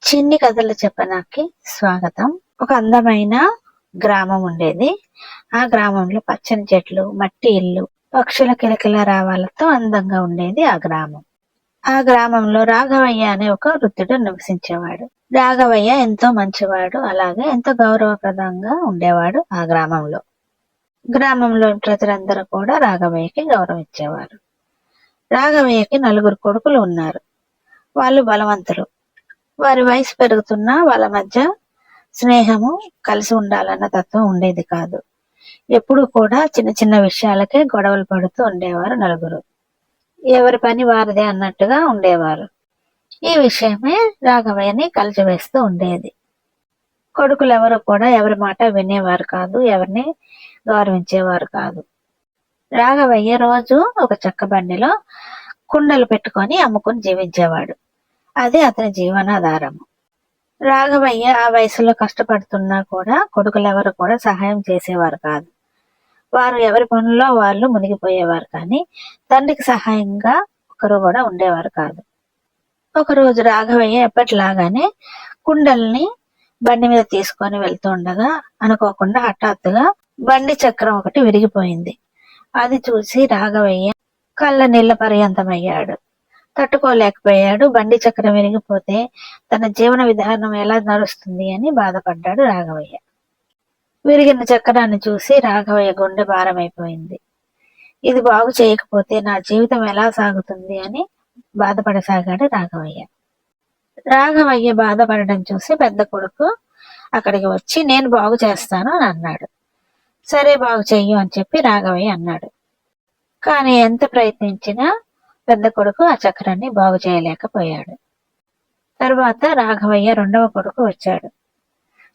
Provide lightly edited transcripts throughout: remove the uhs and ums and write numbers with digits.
చిన్ని కథలు చెప్పడానికి స్వాగతం. ఒక అందమైన గ్రామం ఉండేది. ఆ గ్రామంలో పచ్చని చెట్లు, మట్టి ఇల్లు, పక్షుల కిలకిల రావాలతో అందంగా ఉండేది ఆ గ్రామం. ఆ గ్రామంలో రాఘవయ్య అనే ఒక వృద్ధుడు నివసించేవాడు. రాఘవయ్య ఎంతో మంచివాడు, అలాగే ఎంతో గౌరవప్రదంగా ఉండేవాడు ఆ గ్రామంలో. గ్రామంలో ప్రజలందరూ కూడా రాఘవయ్యకి గౌరవం ఇచ్చేవారు. రాఘవయ్యకి 4 కొడుకులు ఉన్నారు. వాళ్ళు బలవంతులు. వారి వయసు పెరుగుతున్నా వాళ్ళ మధ్య స్నేహము, కలిసి ఉండాలన్న తత్వం ఉండేది కాదు. ఎప్పుడు కూడా చిన్న చిన్న విషయాలకే గొడవలు పడుతూ ఉండేవారు నలుగురు. ఎవరి పని వారిదే అన్నట్టుగా ఉండేవారు. ఈ విషయమే రాఘవయ్యని కలిచివేస్తూ ఉండేది. కొడుకులు ఎవరు కూడా ఎవరి మాట వినేవారు కాదు, ఎవరిని గౌరవించేవారు కాదు. రాఘవయ్య రోజు ఒక చెక్క బండిలో కుండలు పెట్టుకొని అమ్ముకుని జీవించేవాడు. అదే అతని జీవనాధారము. రాఘవయ్య ఆ వయసులో కష్టపడుతున్నా కూడా కొడుకులెవరు కూడా సహాయం చేసేవారు కాదు. వారు ఎవరి పనుల్లో వాళ్ళు మునిగిపోయేవారు, కానీ తండ్రికి సహాయంగా ఒకరు కూడా ఉండేవారు కాదు. ఒకరోజు రాఘవయ్య ఎప్పటిలాగానే కుండల్ని బండి మీద తీసుకొని వెళ్తూ ఉండగా అనుకోకుండా హఠాత్తుగా బండి చక్రం ఒకటి విరిగిపోయింది. అది చూసి రాఘవయ్య కళ్ళ నీళ్ల పర్యంతమయ్యాడు. తట్టుకోలేకపోయాడు. బండి చక్రం విరిగిపోతే తన జీవన విధానం ఎలా నడుస్తుంది అని బాధపడ్డాడు రాఘవయ్య. విరిగిన చక్రాన్ని చూసి రాఘవయ్య గుండె భారమైపోయింది. ఇది బాగు చేయకపోతే నా జీవితం ఎలా సాగుతుంది అని బాధపడసాగాడు రాఘవయ్య. రాఘవయ్య బాధపడడం చూసి పెద్ద కొడుకు అక్కడికి వచ్చి నేను బాగు చేస్తాను అని అన్నాడు. సరే బాగు చెయ్యు అని చెప్పి రాఘవయ్య అన్నాడు. కానీ ఎంత ప్రయత్నించినా పెద్ద కొడుకు ఆ చక్రాన్ని బాగు చేయలేకపోయాడు. తరువాత రాఘవయ్య రెండవ కొడుకు వచ్చాడు.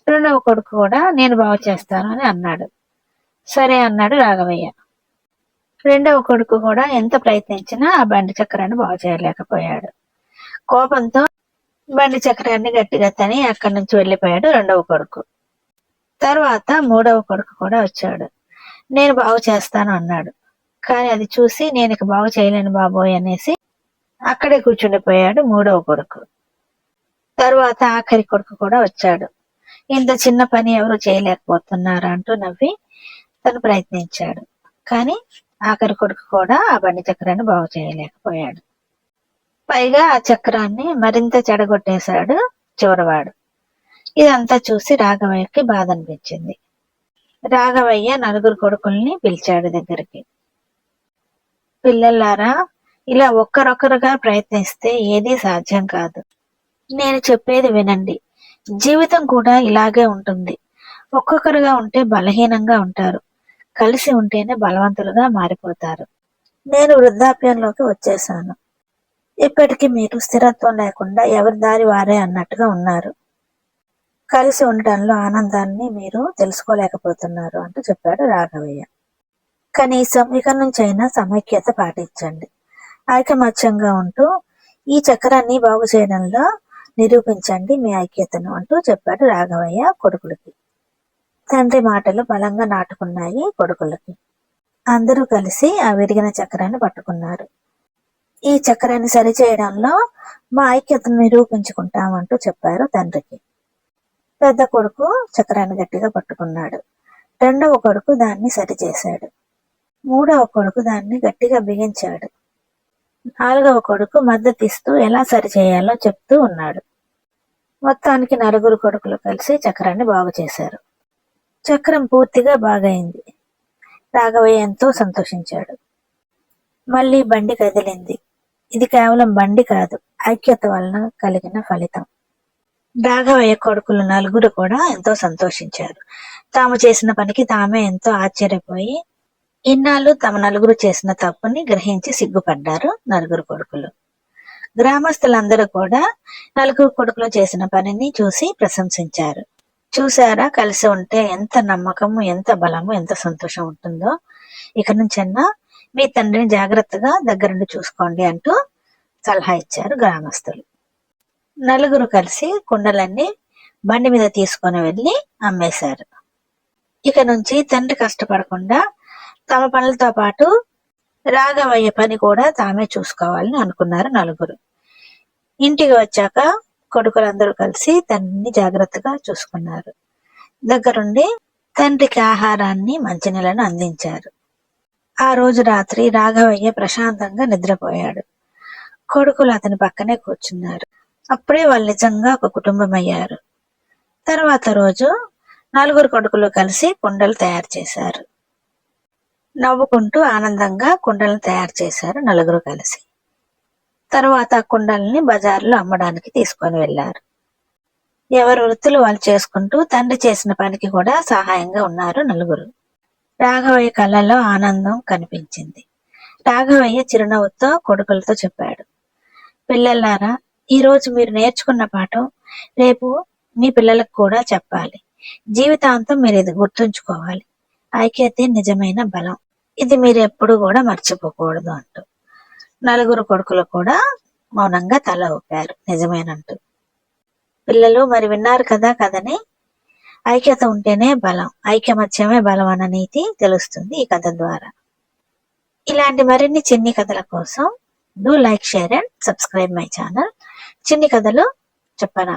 రెండవ కొడుకు కూడా నేను బాగు చేస్తాను అని అన్నాడు. సరే అన్నాడు రాఘవయ్య. రెండవ కొడుకు కూడా ఎంత ప్రయత్నించినా ఆ బండి చక్రాన్ని బాగు చేయలేకపోయాడు. కోపంతో బండి చక్రాన్ని గట్టిగా తని అక్కడి నుంచి వెళ్ళిపోయాడు రెండవ కొడుకు. తర్వాత మూడవ కొడుకు కూడా వచ్చాడు. నేను బాగు చేస్తాను అన్నాడు. కానీ అది చూసి నేను ఇక బాగు చేయలేను బాబోయ్ అనేసి అక్కడే కూర్చుండిపోయాడు మూడవ కొడుకు. తరువాత ఆఖరి కొడుకు కూడా వచ్చాడు. ఇంత చిన్న పని ఎవరు చేయలేకపోతున్నారా అంటూ నవ్వి తను ప్రయత్నించాడు. కానీ ఆఖరి కొడుకు కూడా ఆ బండి చక్రాన్ని బాగు చేయలేకపోయాడు. పైగా ఆ చక్రాన్ని మరింత చెడగొట్టేశాడు చివరివాడు. ఇదంతా చూసి రాఘవయ్యకి బాధ అనిపించింది. రాఘవయ్య 4 కొడుకుల్ని పిలిచాడు దగ్గరికి. పిల్లలారా, ఇలా ఒక్కరొక్కరుగా ప్రయత్నిస్తే ఏదీ సాధ్యం కాదు. నేను చెప్పేది వినండి. జీవితం కూడా ఇలాగే ఉంటుంది. ఒక్కొక్కరుగా ఉంటే బలహీనంగా ఉంటారు, కలిసి ఉంటేనే బలవంతులుగా మారిపోతారు. నేను వృద్ధాప్యంలోకి వచ్చేసాను. ఇప్పటికీ మీరు స్థిరత్వం లేకుండా ఎవరి దారి వారే అన్నట్టుగా ఉన్నారు. కలిసి ఉండటంలో ఆనందాన్ని మీరు తెలుసుకోలేకపోతున్నారు అంటూ చెప్పాడు రాఘవయ్య. కనీసం ఇక నుంచైనా సమైక్యత పాటించండి. ఐకమత్యంగా ఉంటూ ఈ చక్రాన్ని బాగు చేయడంలో నిరూపించండి మీ ఐక్యతను అంటూ చెప్పాడు రాఘవయ్య కొడుకులకి. తండ్రి మాటలు బలంగా నాటుకున్నాయి కొడుకులకి. అందరూ కలిసి ఆ విరిగిన చక్రాన్ని పట్టుకున్నారు. ఈ చక్రాన్ని సరిచేయడంలో మా ఐక్యతను నిరూపించుకుంటామంటూ చెప్పారు తండ్రికి. పెద్ద కొడుకు చక్రాన్ని గట్టిగా పట్టుకున్నాడు. రెండవ కొడుకు దాన్ని సరిచేశాడు. మూడవ కొడుకు దాన్ని గట్టిగా బిగించాడు. నాలుగవ కొడుకు మద్దతిస్తూ ఎలా సరిచేయాలో చెప్తూ ఉన్నాడు. మొత్తానికి 4 కొడుకులు కలిసి చక్రాన్ని బాగు చేశారు. చక్రం పూర్తిగా బాగైంది. రాఘవయ్య ఎంతో సంతోషించాడు. మళ్ళీ బండి కదిలింది. ఇది కేవలం బండి కాదు, ఐక్యత వలన కలిగిన ఫలితం. రాఘవయ్య కొడుకులు 4 కూడా ఎంతో సంతోషించారు. తాము చేసిన పనికి తామే ఎంతో ఆశ్చర్యపోయి ఇన్నాళ్ళు తమ 4 చేసిన తప్పుని గ్రహించి సిగ్గుపడ్డారు 4 కొడుకులు. గ్రామస్తులందరూ కూడా 4 కొడుకులు చేసిన పనిని చూసి ప్రశంసించారు. చూసారా, కలిసి ఉంటే ఎంత నమ్మకము, ఎంత బలము, ఎంత సంతోషం ఉంటుందో. ఇక నుంచన్నా మీ తండ్రిని జాగ్రత్తగా దగ్గరుండి చూసుకోండి అంటూ సలహా ఇచ్చారు గ్రామస్తులు. 4 కలిసి కుండలన్నీ బండి మీద తీసుకొని వెళ్ళి అమ్మేశారు. ఇక నుంచి తండ్రి కష్టపడకుండా తమ పనులతో పాటు రాఘవయ్య పని కూడా తామే చూసుకోవాలని అనుకున్నారు 4. ఇంటికి వచ్చాక కొడుకులందరూ కలిసి తండ్రిని జాగ్రత్తగా చూసుకున్నారు. దగ్గరుండి తండ్రికి ఆహారాన్ని, మంచినీళ్లను అందించారు. ఆ రోజు రాత్రి రాఘవయ్య ప్రశాంతంగా నిద్రపోయాడు. కొడుకులు అతని పక్కనే కూర్చున్నారు. అప్పుడే వాళ్ళు నిజంగా ఒక కుటుంబం అయ్యారు. తర్వాత రోజు 4 కొడుకులు కలిసి కుండలు తయారు చేశారు. నవ్వుకుంటూ ఆనందంగా కుండలను తయారు చేశారు 4 కలిసి. తర్వాత ఆ కుండల్ని బజార్లో అమ్మడానికి తీసుకొని వెళ్లారు. ఎవరి వృత్తులు వాళ్ళు చేసుకుంటూ తండ్రి చేసిన పనికి కూడా సహాయంగా ఉన్నారు 4. రాఘవయ్య కళ్ళలో ఆనందం కనిపించింది. రాఘవయ్య చిరునవ్వుతో కొడుకులతో చెప్పాడు, పిల్లలారా, ఈ రోజు మీరు నేర్చుకున్న పాఠం రేపు మీ పిల్లలకు కూడా చెప్పాలి. జీవితాంతం మీరు ఇది గుర్తుంచుకోవాలి. ఐక్యతే నిజమైన బలం. ఇది మీరు ఎప్పుడు కూడా మర్చిపోకూడదు అంటూ 4 కొడుకులు కూడా మౌనంగా తల ఊపారు నిజమేనంటూ. పిల్లలు మరి విన్నారు కదా కథని. ఐక్యత ఉంటేనే బలం, ఐకమత్యమే బలం అన్న నీతి తెలుస్తుంది ఈ కథ ద్వారా. ఇలాంటి మరిన్ని చిన్ని కథల కోసం do like, share and subscribe my channel. చిన్ని కథలు చెప్పనా.